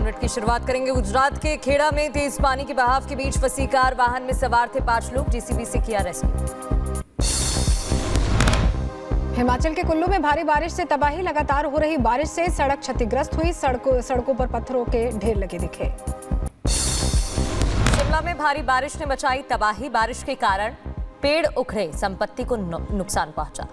Bulletin की शुरुआत करेंगे। गुजरात के खेड़ा में तेज पानी के बहाव के बीच फंसी कार, वाहन में सवार थे 5 लोग, जीसीबी से किया रेस्क्यू। हिमाचल के कुल्लू में भारी बारिश से तबाही। लगातार हो रही बारिश से सड़क क्षतिग्रस्त हुई, सड़कों पर पत्थरों के ढेर लगे दिखे। शिमला में भारी बारिश ने मचाई तबाही, बारिश के कारण पेड़ उखड़े, संपत्ति को नुकसान पहुंचा।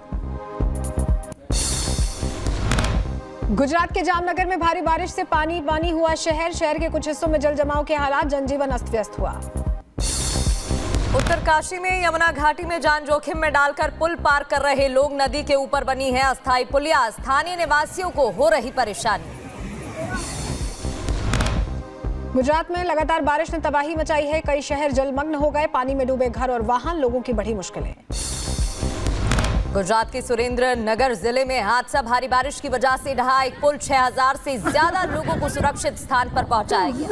गुजरात के जामनगर में भारी बारिश से पानी पानी हुआ शहर के कुछ हिस्सों में जल जमाव के हालात, जनजीवन अस्त व्यस्त हुआ। उत्तरकाशी में यमुना घाटी में जान जोखिम में डालकर पुल पार कर रहे लोग, नदी के ऊपर बनी है अस्थायी पुलिया, स्थानीय निवासियों को हो रही परेशानी। गुजरात में लगातार बारिश ने तबाही मचाई है, कई शहर जलमग्न हो गए, पानी में डूबे घर और वाहन, लोगों की बढ़ी मुश्किलें। गुजरात के सुरेंद्र नगर जिले में हादसा, भारी बारिश की वजह से ढहा एक पुल, 6000 से ज्यादा लोगों को सुरक्षित स्थान पर पहुंचाया गया।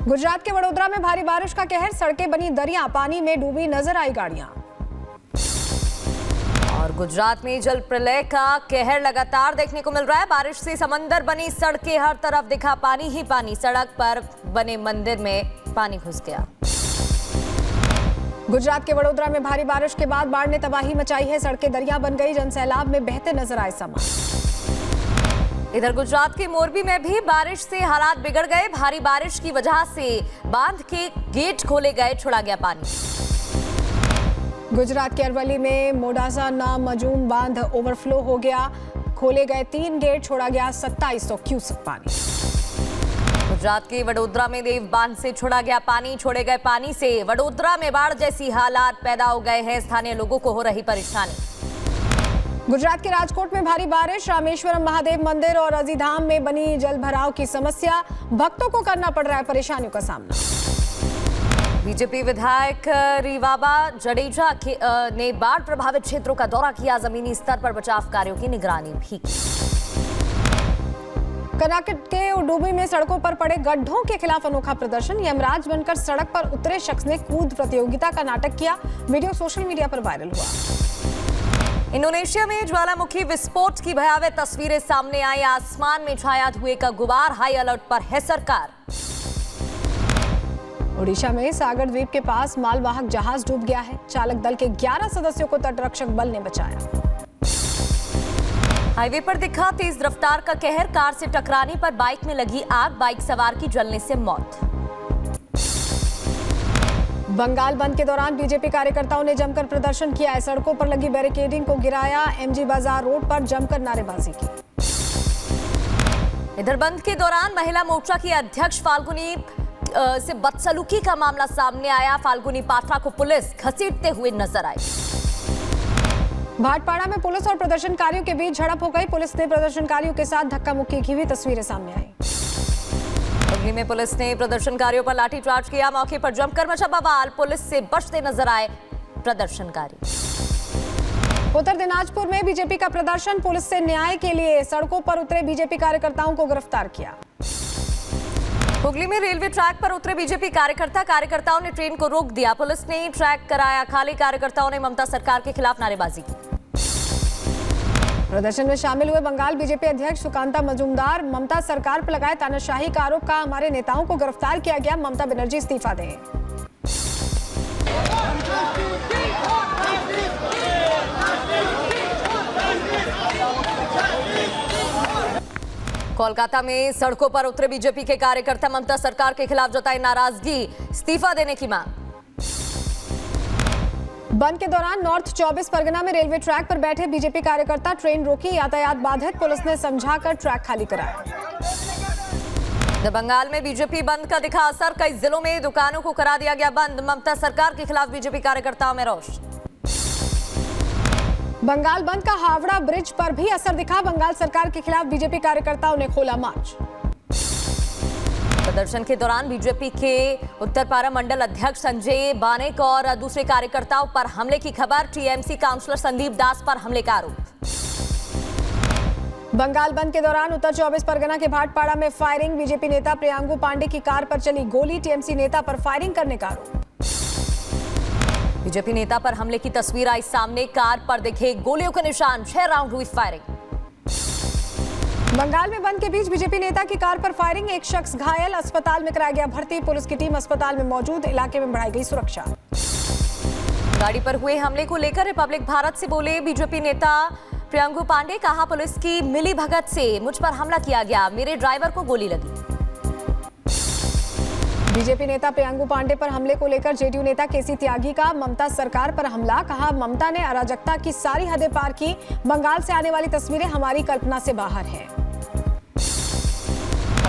गुजरात के वडोदरा में भारी बारिश का कहर, सड़कें बनी दरिया, पानी में डूबी नजर आई गाड़ियां। और गुजरात में जल प्रलय का कहर लगातार देखने को मिल रहा है, बारिश से समंदर बनी सड़कें, हर तरफ दिखा पानी ही पानी, सड़क पर बने मंदिर में पानी घुस गया। गुजरात के वडोदरा में भारी बारिश के बाद बाढ़ ने तबाही मचाई है, सड़कें दरिया बन गई, जनसैलाब में बहते नजर आए सामान। इधर गुजरात के मोरबी में भी बारिश से हालात बिगड़ गए, भारी बारिश की वजह से बांध के गेट खोले गए, छोड़ा गया पानी। गुजरात के अरवली में मोडासा नामजूम बांध ओवरफ्लो हो गया, खोले गए 3 गेट, छोड़ा गया 2700 क्यूसेक पानी। गुजरात के वडोदरा में देव बांध से छोड़ा गया पानी, छोड़े गए पानी से वडोदरा में बाढ़ जैसी हालात पैदा हो गए हैं, स्थानीय लोगों को हो रही परेशानी। गुजरात के राजकोट में भारी बारिश, रामेश्वरम महादेव मंदिर और अजीधाम में बनी जल भराव की समस्या, भक्तों को करना पड़ रहा है परेशानियों का सामना। बीजेपी विधायक रीवाबा जडेजा ने बाढ़ प्रभावित क्षेत्रों का दौरा किया, जमीनी स्तर पर बचाव कार्यों की निगरानी भी की। कर्नाटक के उडुपी में सड़कों पर पड़े गड्ढों के खिलाफ अनोखा प्रदर्शन, यमराज बनकर सड़क पर उतरे शख्स ने कूद प्रतियोगिता का नाटक किया, वीडियो सोशल मीडिया पर वायरल हुआ। इंडोनेशिया में ज्वालामुखी विस्फोट की भयावह तस्वीरें सामने आई, आसमान में छाया धुएं का गुबार, हाई अलर्ट पर है सरकार। ओडिशा में सागर द्वीप के पास मालवाहक जहाज डूब गया है, चालक दल के 11 सदस्यों को तटरक्षक बल ने बचाया। हाईवे पर दिखा तेज रफ्तार का कहर, कार से टकराने पर बाइक में लगी आग, बाइक सवार की जलने से मौत। बंगाल बंद के दौरान बीजेपी कार्यकर्ताओं ने जमकर प्रदर्शन किया है, सड़कों पर लगी बैरिकेडिंग को गिराया, एमजी बाजार रोड पर जमकर नारेबाजी की। इधर बंद के दौरान महिला मोर्चा की अध्यक्ष फाल्गुनी से बदसलूकी का मामला सामने आया, फाल्गुनी पात्रा को पुलिस घसीटते हुए नजर आई। भाटपाड़ा में पुलिस और प्रदर्शनकारियों के बीच झड़प हो गई, पुलिस ने प्रदर्शनकारियों के साथ धक्का मुक्की की हुई तस्वीरें सामने आई। हुगली में पुलिस ने प्रदर्शनकारियों पर लाठीचार्ज किया, मौके पर जमकर मचा बवाल, पुलिस से बचते नजर आए प्रदर्शनकारी। उत्तर दिनाजपुर में बीजेपी का प्रदर्शन, पुलिस से न्याय के लिए सड़कों पर उतरे बीजेपी कार्यकर्ताओं को गिरफ्तार किया। हुगली में रेलवे ट्रैक पर उतरे बीजेपी कार्यकर्ताओं ने ट्रेन को रोक दिया, पुलिस ने ट्रैक कराया खाली, कार्यकर्ताओं ने ममता सरकार के खिलाफ नारेबाजी की। प्रदर्शन में शामिल हुए बंगाल बीजेपी अध्यक्ष सुकांता मजूमदार, ममता सरकार पर लगाए तानाशाही का आरोप, का हमारे नेताओं को गिरफ्तार किया गया, ममता बनर्जी इस्तीफा दें। कोलकाता में सड़कों पर उतरे बीजेपी के कार्यकर्ता, ममता सरकार के खिलाफ जताई नाराजगी, इस्तीफा देने की मांग। बंद के दौरान नॉर्थ 24 परगना में रेलवे ट्रैक पर बैठे बीजेपी कार्यकर्ता, ट्रेन रोकी, यातायात बाधित, पुलिस ने समझाकर ट्रैक खाली कराया। बंगाल में बीजेपी बंद का दिखा असर, कई जिलों में दुकानों को करा दिया गया बंद, ममता सरकार के खिलाफ बीजेपी कार्यकर्ताओं में रोष। बंगाल बंद का हावड़ा ब्रिज पर भी असर दिखा, बंगाल सरकार के खिलाफ बीजेपी कार्यकर्ताओं ने खोला मार्च। प्रदर्शन के दौरान बीजेपी के उत्तरपारा मंडल अध्यक्ष संजय बानेक और दूसरे कार्यकर्ताओं पर हमले की खबर, टीएमसी काउंसलर संदीप दास पर हमले का आरोप। बंगाल बंद के दौरान उत्तर 24 परगना के भाटपाड़ा में फायरिंग, बीजेपी नेता प्रियांगु पांडे की कार पर चली गोली, टीएमसी नेता पर फायरिंग करने का आरोप। बीजेपी नेता पर हमले की तस्वीर आई सामने, कार पर दिखे गोलियों के निशान, 6 राउंड हुई फायरिंग। बंगाल में बंद के बीच बीजेपी नेता की कार पर फायरिंग, एक शख्स घायल, अस्पताल में कराया गया भर्ती। पुलिस की टीम अस्पताल में मौजूद, इलाके में बढ़ाई गई सुरक्षा। गाड़ी पर हुए हमले को लेकर रिपब्लिक भारत से बोले बीजेपी नेता प्रियंगु पांडे, कहा पुलिस की मिली भगत से मुझ पर हमला किया गया, मेरे ड्राइवर को गोली लगी। बीजेपी नेता प्रियंगु पांडे पर हमले को लेकर जेडीयू नेता केसी त्यागी का ममता सरकार पर हमला, कहा ममता ने अराजकता की सारी हदें पार की, बंगाल से आने वाली तस्वीरें हमारी कल्पना से बाहर हैं।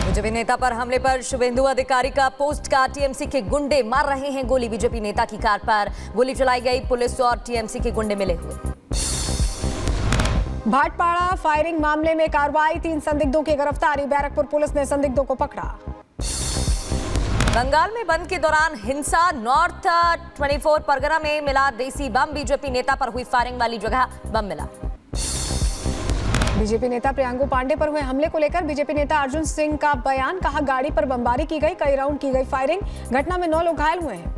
बीजेपी नेता पर हमले पर शुभेंदु अधिकारी का पोस्ट कार्ड, टीएमसी के गुंडे मार रहे हैं गोली। बीजेपी नेता की कार पर गोली चलाई गई, पुलिस और टीएमसी के गुंडे मिले हुए। भाटपाड़ा फायरिंग मामले में कार्रवाई, 3 संदिग्धों की गिरफ्तारी, बैरकपुर पुलिस ने संदिग्धों को पकड़ा। बंगाल में बंद के दौरान हिंसा, नॉर्थ 24 परगना में मिला देसी बम, बीजेपी नेता पर हुई फायरिंग वाली जगह बम मिला। बीजेपी नेता प्रियंगु पांडे पर हुए हमले को लेकर बीजेपी नेता अर्जुन सिंह का बयान, कहा गाड़ी पर बमबारी की गई, कई राउंड की गई फायरिंग, घटना में 9 लोग घायल हुए हैं।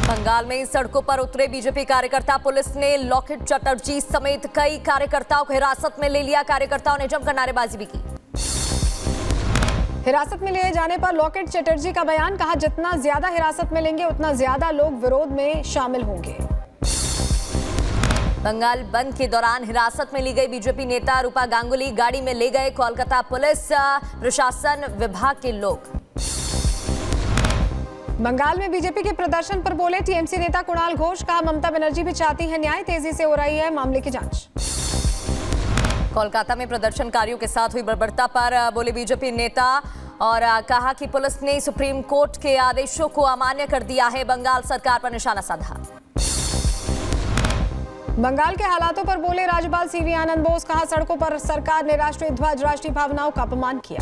बंगाल में सड़कों पर उतरे बीजेपी कार्यकर्ता, पुलिस ने लॉकेट चटर्जी समेत कई कार्यकर्ताओं को हिरासत में ले लिया, कार्यकर्ताओं ने जमकर नारेबाजी भी की। हिरासत में लिए जाने पर लॉकेट चटर्जी का बयान, कहा जितना ज्यादा हिरासत में लेंगे उतना ज्यादा लोग विरोध में शामिल होंगे। बंगाल बंद के दौरान हिरासत में ली गई बीजेपी नेता रूपा गांगुली, गाड़ी में ले गए कोलकाता पुलिस प्रशासन विभाग के लोग। बंगाल में बीजेपी के प्रदर्शन पर बोले टीएमसी नेता कुणाल घोष, कहा ममता बनर्जी भी चाहती है न्याय, तेजी से हो रही है मामले की जांच। कोलकाता में प्रदर्शनकारियों के साथ हुई बर्बरता पर बोले बीजेपी नेता और कहा कि पुलिस ने सुप्रीम कोर्ट के आदेशों को अमान्य कर दिया है, बंगाल सरकार पर निशाना साधा। बंगाल के हालातों पर बोले राज्यपाल सीवी आनंद बोस, कहा सड़कों पर सरकार ने राष्ट्रीय ध्वज, राष्ट्रीय भावनाओं का अपमान किया।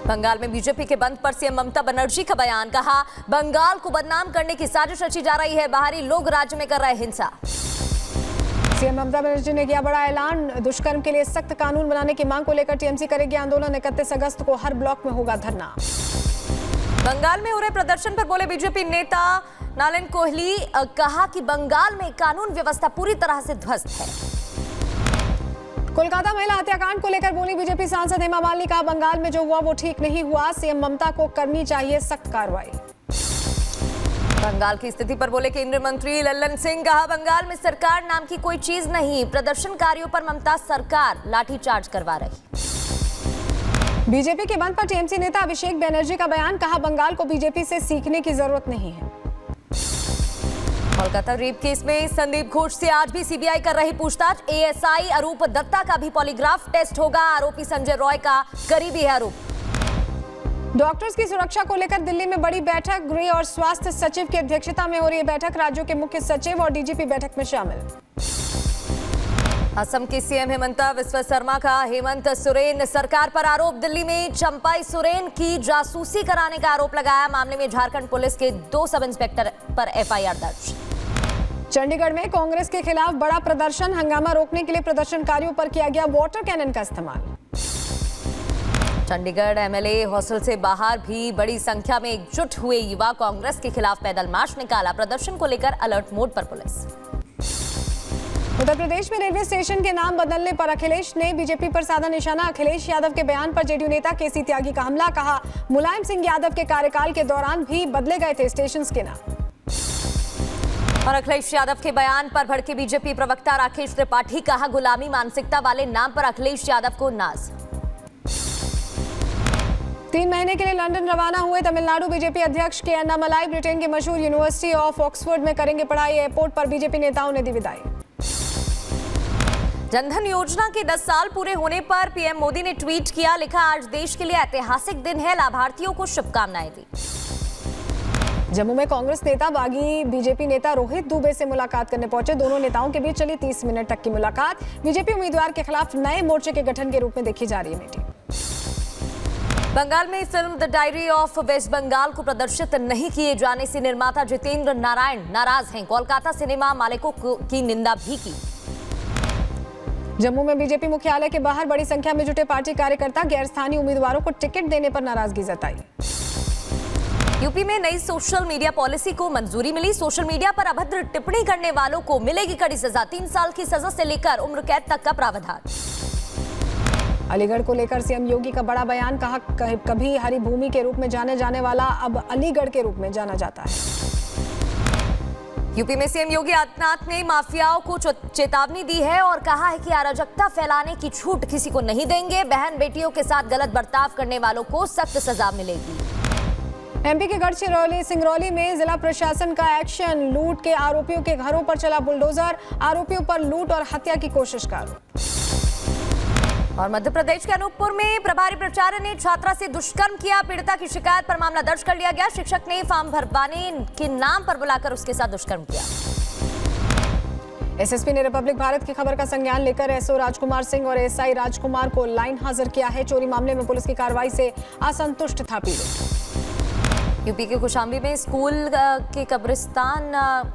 बंगाल में बीजेपी के बंद पर सीएम ममता बनर्जी का बयान, कहा बंगाल को बदनाम करने की साजिश रची जा रही है, बाहरी लोग राज्य में कर रहे हिंसा। सीएम ममता बनर्जी ने किया बड़ा ऐलान, दुष्कर्म के लिए सख्त कानून बनाने की मांग को लेकर टीएमसी करेगी आंदोलन, 31 अगस्त को हर ब्लॉक में होगा धरना। बंगाल में हो रहे प्रदर्शन पर बोले बीजेपी नेता नालन कोहली, कहा कि बंगाल में कानून व्यवस्था पूरी तरह से ध्वस्त है। कोलकाता महिला हत्याकांड को लेकर बोली बीजेपी सांसद हेमा मालिनी, कहा बंगाल में जो हुआ वो ठीक नहीं हुआ, सीएम ममता को करनी चाहिए सख्त कार्रवाई। बंगाल की स्थिति पर बोले केंद्रीय मंत्री लल्लन सिंह, कहा बंगाल में सरकार नाम की कोई चीज नहीं, प्रदर्शनकारियों पर ममता सरकार लाठीचार्ज करवा रही। बीजेपी के बंद पर टीएमसी नेता अभिषेक बनर्जी का बयान, कहा बंगाल को बीजेपी से सीखने की जरूरत नहीं है। कोलकाता रेप केस में संदीप घोष से आज भी सीबीआई कर रही पूछताछ, एएसआई अरूप दत्ता का भी पॉलीग्राफ टेस्ट होगा, आरोपी संजय रॉय का करीबी है आरोप। डॉक्टर्स की सुरक्षा को लेकर दिल्ली में बड़ी बैठक, गृह और स्वास्थ्य सचिव की अध्यक्षता में हो रही है बैठक, राज्यों के मुख्य सचिव और डीजीपी बैठक में शामिल। असम के सीएम हेमंत बिस्वा शर्मा का हेमंत सोरेन सरकार पर आरोप, दिल्ली में चंपाई सोरेन की जासूसी कराने का आरोप लगाया, मामले में झारखंड पुलिस के 2 सब इंस्पेक्टर पर एफआईआर दर्ज। चंडीगढ़ में कांग्रेस के खिलाफ बड़ा प्रदर्शन, हंगामा रोकने के लिए प्रदर्शनकारियों पर किया गया वाटर कैनन का इस्तेमाल। चंडीगढ़ एमएलए हॉस्टल से बाहर भी बड़ी संख्या में एकजुट हुए युवा कांग्रेस के खिलाफ पैदल मार्च निकाला, प्रदर्शन को लेकर अलर्ट मोड पर पुलिस। उत्तर प्रदेश में रेलवे स्टेशन के नाम बदलने पर अखिलेश ने बीजेपी पर साधा निशाना, अखिलेश यादव के बयान पर जेडीयू नेता केसी त्यागी का हमला, कहा मुलायम सिंह यादव के कार्यकाल के दौरान भी बदले गए थे स्टेशन के नाम। और अखिलेश यादव के बयान पर भड़के बीजेपी प्रवक्ता राकेश त्रिपाठी, कहा गुलामी मानसिकता वाले नाम पर अखिलेश यादव को नाज। 3 महीने के लिए लंदन रवाना हुए तमिलनाडु बीजेपी अध्यक्ष के अन्नामलाई, ब्रिटेन की मशहूर यूनिवर्सिटी ऑफ ऑक्सफोर्ड में करेंगे पढ़ाई, एयरपोर्ट पर बीजेपी नेताओं ने दी विदाई। जनधन योजना के 10 साल पूरे होने पर पीएम मोदी ने ट्वीट किया, लिखा आज देश के लिए ऐतिहासिक दिन है, लाभार्थियों को शुभकामनाएं दी। जम्मू में कांग्रेस नेता बागी बीजेपी नेता रोहित दुबे से मुलाकात करने पहुंचे, दोनों नेताओं के बीच चली 30 मिनट तक की मुलाकात, बीजेपी उम्मीदवार के खिलाफ नए मोर्चे के गठन के रूप में देखी जा रही है मीटिंग। बंगाल में film the diary of west Bengal को प्रदर्शित नहीं किए जाने से निर्माता जितेंद्र नारायण नाराज हैं, कोलकाता सिनेमा मालिकों की निंदा भी की। जम्मू में बीजेपी मुख्यालय के बाहर बड़ी संख्या में जुटे पार्टी कार्यकर्ता गैर स्थानीय उम्मीदवारों को टिकट देने पर नाराजगी जताई। यूपी में नई सोशल मीडिया पॉलिसी को मंजूरी मिली, सोशल मीडिया पर अभद्र टिप्पणी करने वालों को मिलेगी कड़ी सजा, 3 साल की सजा से लेकर उम्र कैद तक का प्रावधान। अलीगढ़ को लेकर सीएम योगी का बड़ा बयान, कहा कभी हरी भूमि के रूप में जाने जाने वाला अब अलीगढ़ के रूप में जाना जाता है। यूपी में सीएम योगी आदित्यनाथ ने माफियाओं को चेतावनी दी है और कहा है कि अराजकता फैलाने की छूट किसी को नहीं देंगे। बहन बेटियों के साथ गलत बर्ताव करने वालों को सख्त सजा मिलेगी। एमपी के गढ़चिरौली सिंगरौली में जिला प्रशासन का एक्शन, लूट के आरोपियों के घरों पर चला बुलडोजर, आरोपियों पर लूट और हत्या की कोशिश का आरोप। और मध्य प्रदेश के अनूपपुर में प्रभारी प्राचार्य ने छात्रा से दुष्कर्म किया। पीड़िता की शिकायत पर मामला दर्ज कर लिया गया। शिक्षक ने फॉर्म भरवाने के नाम पर बुलाकर उसके साथ दुष्कर्म किया। एसएसपी ने रिपब्लिक भारत की खबर का संज्ञान लेकर एसओ राजकुमार सिंह और एसआई राजकुमार को लाइन हाजिर किया है। चोरी मामले में पुलिस की कार्रवाई से असंतुष्ट था पीड़ित। यूपी के कौशाम्बी में स्कूल के कब्रिस्तान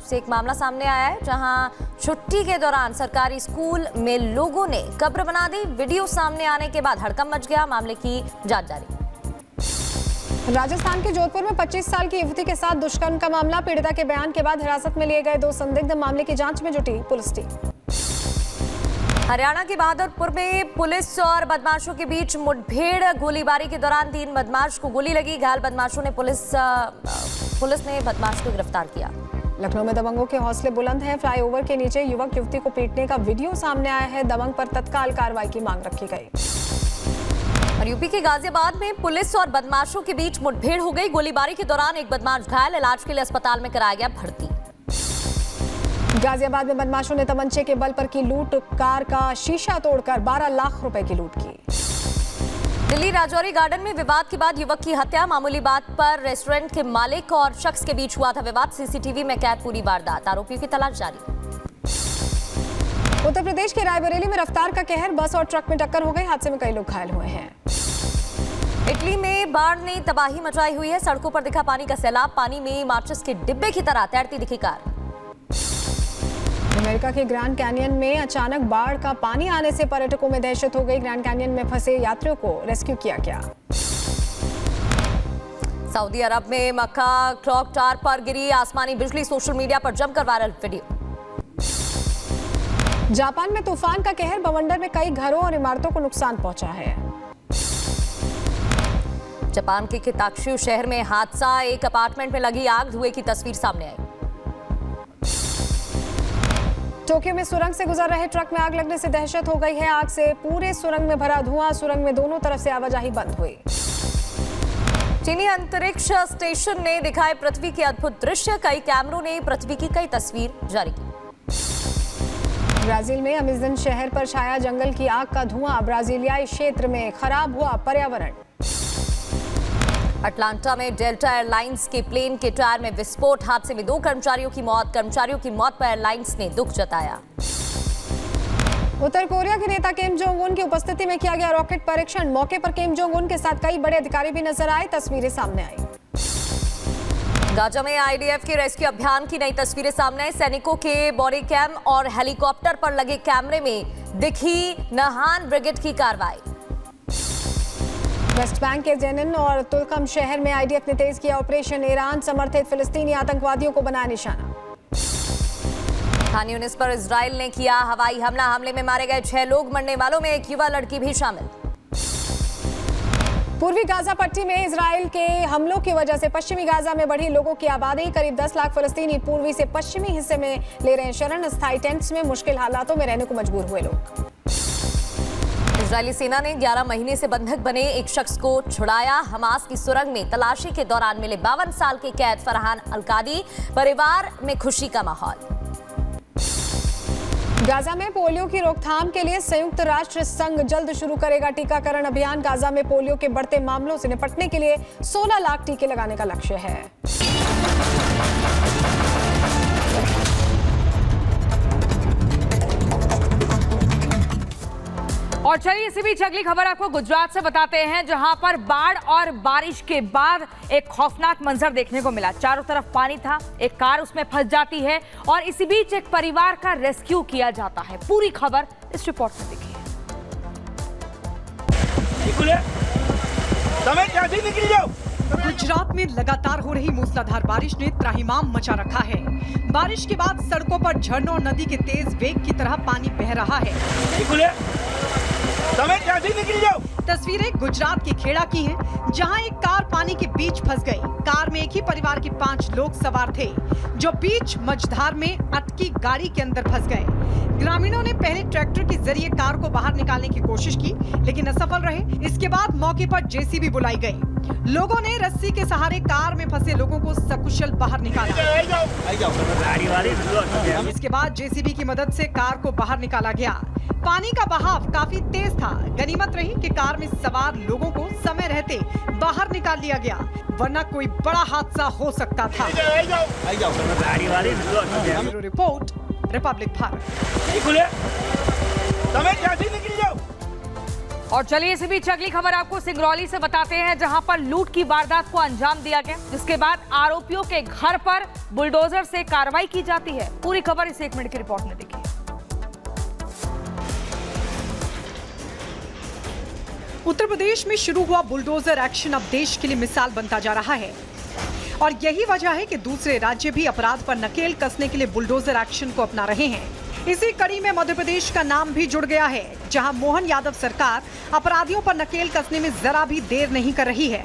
से एक मामला सामने आया है, जहां छुट्टी के दौरान सरकारी स्कूल में लोगों ने कब्र बना दी। वीडियो सामने आने के बाद हड़कंप मच गया। मामले की जांच जारी। राजस्थान के जोधपुर में 25 साल की युवती के साथ दुष्कर्म का मामला, पीड़िता के बयान के बाद हिरासत में लिए गए 2 संदिग्ध। मामले की जांच में जुटी पुलिस टीम। हरियाणा के बहादुरपुर में पुलिस और बदमाशों के बीच मुठभेड़, गोलीबारी के दौरान 3 बदमाश को गोली लगी। घायल बदमाशों ने पुलिस ने बदमाश को गिरफ्तार किया। लखनऊ में दबंगों के हौसले बुलंद हैं। फ्लाईओवर के नीचे युवक युवती को पीटने का वीडियो सामने आया है। दबंग पर तत्काल कार्रवाई की मांग रखी गई। और यूपी के गाजियाबाद में पुलिस और बदमाशों के बीच मुठभेड़ हो गई। गोलीबारी के दौरान एक बदमाश घायल, इलाज के लिए अस्पताल में कराया गया भर्ती। गाजियाबाद में बदमाशों ने तमंचे के बल पर की लूट, कार का शीशा तोड़कर 12 लाख रुपए की लूट की। दिल्ली राजौरी गार्डन में विवाद के बाद युवक की हत्या। मामूली बात पर रेस्टोरेंट के मालिक और शख्स के बीच हुआ था विवाद। सीसीटीवी में कैद पूरी वारदात। आरोपियों की तलाश जारी। उत्तर प्रदेश के रायबरेली में रफ्तार का कहर, बस और ट्रक में टक्कर हो गई। हादसे में कई लोग घायल हुए हैं। इटली में बाढ़ ने तबाही मचाई हुई है। सड़कों पर दिखा पानी का सैलाब। पानी में माचिस के डिब्बे की तरह तैरती दिखी कार। अमेरिका के ग्रैंड कैनियन में अचानक बाढ़ का पानी आने से पर्यटकों में दहशत हो गई। ग्रैंड कैनियन में फंसे यात्रियों को रेस्क्यू किया गया। सऊदी अरब में मक्का क्लॉक टावर पर गिरी आसमानी बिजली। सोशल मीडिया पर जमकर वायरल वीडियो। जापान में तूफान का कहर, बवंडर में कई घरों और इमारतों को नुकसान पहुंचा है। जापान के किताक्शु शहर में हादसा, एक अपार्टमेंट में लगी आग, धुएं की तस्वीर सामने आई। टोक्यो में सुरंग से गुजर रहे ट्रक में आग लगने से दहशत हो गई है। आग से पूरे सुरंग में भरा धुआं। सुरंग में दोनों तरफ से आवाजाही बंद हुई। चीनी अंतरिक्ष स्टेशन ने दिखाए पृथ्वी के अद्भुत दृश्य। कई कैमरों ने पृथ्वी की कई तस्वीर जारी की। ब्राजील में अमेज़न शहर पर छाया जंगल की आग का धुआं। ब्राजीलियाई क्षेत्र में खराब हुआ पर्यावरण। अटलांटा में डेल्टा एयरलाइंस के प्लेन के टायर में विस्फोट। हादसे में 2 कर्मचारियों की मौत। कर्मचारियों की मौत पर एयरलाइंस ने दुख जताया। उत्तर कोरिया के नेता किम जोंग उन की उपस्थिति में किया गया रॉकेट परीक्षण। मौके पर किम जोंग उन के साथ कई बड़े अधिकारी भी नजर आए। तस्वीरें सामने आई। गाजा में आईडीएफ के रेस्क्यू अभियान की नई तस्वीरें सामने आई। सैनिकों के बॉडी कैम और हेलीकॉप्टर पर लगे कैमरे में दिखी नहान ब्रिगेड की कार्रवाई। वेस्ट बैंक के जेनिन और तुलकम शहर में आईडीएफ ने तेज किया ऑपरेशन। ईरान समर्थित फिलिस्तीनी आतंकवादियों को बनाया निशाना। खान यूनिस पर इजराइल ने किया हवाई हमला। हमले में मारे गए 6 लोग, मरने वालों में एक युवा लड़की भी शामिल। पूर्वी गाजा पट्टी में इजराइल के हमलों की वजह से पश्चिमी गाजा में बढ़ी लोगों की आबादी। करीब 10 लाख फलस्तीनी पूर्वी से पश्चिमी हिस्से में ले रहे हैं शरण। अस्थायी टेंट्स में मुश्किल हालातों में रहने को मजबूर हुए लोग। इजरायली सेना ने 11 महीने से बंधक बने एक शख्स को छुड़ाया। हमास की सुरंग में तलाशी के दौरान मिले 52 साल के कैद फरहान अलकादी। परिवार में खुशी का माहौल। गाजा में पोलियो की रोकथाम के लिए संयुक्त राष्ट्र संघ जल्द शुरू करेगा टीकाकरण अभियान। गाजा में पोलियो के बढ़ते मामलों से निपटने के लिए 16 लाख टीके लगाने का लक्ष्य है। और चलिए इसी बीच अगली खबर आपको गुजरात से बताते हैं, जहां पर बाढ़ और बारिश के बाद एक खौफनाक मंजर देखने को मिला। चारों तरफ पानी था, एक कार उसमें फंस जाती है और इसी बीच एक परिवार का रेस्क्यू किया जाता है। पूरी खबर इस रिपोर्ट में देखिए। गुजरात में लगातार हो रही मूसलाधार बारिश ने त्राहिमाम मचा रखा है। बारिश के बाद सड़कों पर झरनों और नदी के तेज वेग की तरह पानी बह रहा है। તમે ક્યાંથી નીકળી જાઓ? तस्वीरें गुजरात के खेड़ा की हैं, जहां एक कार पानी के बीच फंस गई। कार में एक ही परिवार के 5 लोग सवार थे, जो बीच मझधार में अटकी गाड़ी के अंदर फंस गए। ग्रामीणों ने पहले ट्रैक्टर के जरिए कार को बाहर निकालने की कोशिश की, लेकिन असफल रहे। इसके बाद मौके पर जेसीबी बुलाई गई। लोगों ने रस्सी के सहारे कार में फंसे लोगों को सकुशल बाहर निकाला। इसके बाद जेसीबी की मदद से कार को बाहर निकाला गया। पानी का बहाव काफी तेज था। गनीमत रही कि कार में सवार लोगों को समय रहते बाहर निकाल लिया गया, वरना कोई बड़ा हादसा हो सकता था। Bureau report, Republic Bharat. તમે ક્યાંથી નીકળી જાઓ? और चलिए इसी बीच अगली खबर आपको सिंगरौली से बताते हैं, जहां पर लूट की वारदात को अंजाम दिया गया, जिसके बाद आरोपियों के घर पर बुलडोजर से कार्रवाई की जाती है। पूरी खबर इस 1 मिनट की रिपोर्ट में देखिए। उत्तर प्रदेश में शुरू हुआ बुलडोजर एक्शन अब देश के लिए मिसाल बनता जा रहा है, और यही वजह है कि दूसरे राज्य भी अपराध पर नकेल कसने के लिए बुलडोजर एक्शन को अपना रहे हैं। इसी कड़ी में मध्य प्रदेश का नाम भी जुड़ गया है, जहां मोहन यादव सरकार अपराधियों पर नकेल कसने में जरा भी देर नहीं कर रही है।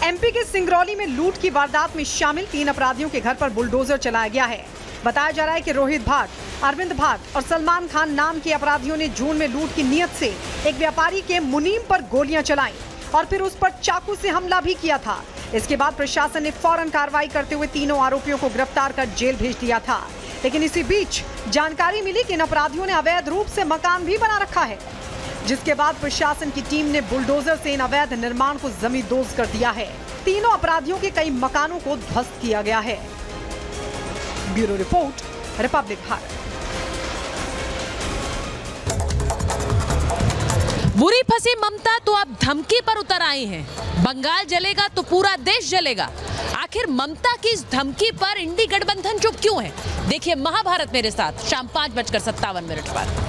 एमपी के सिंगरौली में लूट की वारदात में शामिल 3 अपराधियों के घर पर बुलडोजर चलाया गया है। बताया जा रहा है कि रोहित भाट, अरविंद भाट और सलमान खान नाम के अपराधियों ने जून में लूट की नीयत से एक व्यापारी के मुनीम पर गोलियां चलाई और फिर उस पर चाकू से हमला भी किया था। इसके बाद प्रशासन ने फौरन कार्रवाई करते हुए तीनों आरोपियों को गिरफ्तार कर जेल भेज दिया था। लेकिन इसी बीच जानकारी मिली कि इन अपराधियों ने अवैध रूप से मकान भी बना रखा है, जिसके बाद प्रशासन की टीम ने बुलडोजर से इन अवैध निर्माण को जमींदोज कर दिया है। तीनों अपराधियों के कई मकानों को ध्वस्त किया गया है। Bureau report, Republic Bharat. बुरी फंसी ममता तो अब धमकी पर उतर आई हैं। बंगाल जलेगा तो पूरा देश जलेगा। आखिर ममता की इस धमकी पर इंडी गठबंधन चुप क्यों है? देखिए महाभारत मेरे साथ शाम 5:57 पर।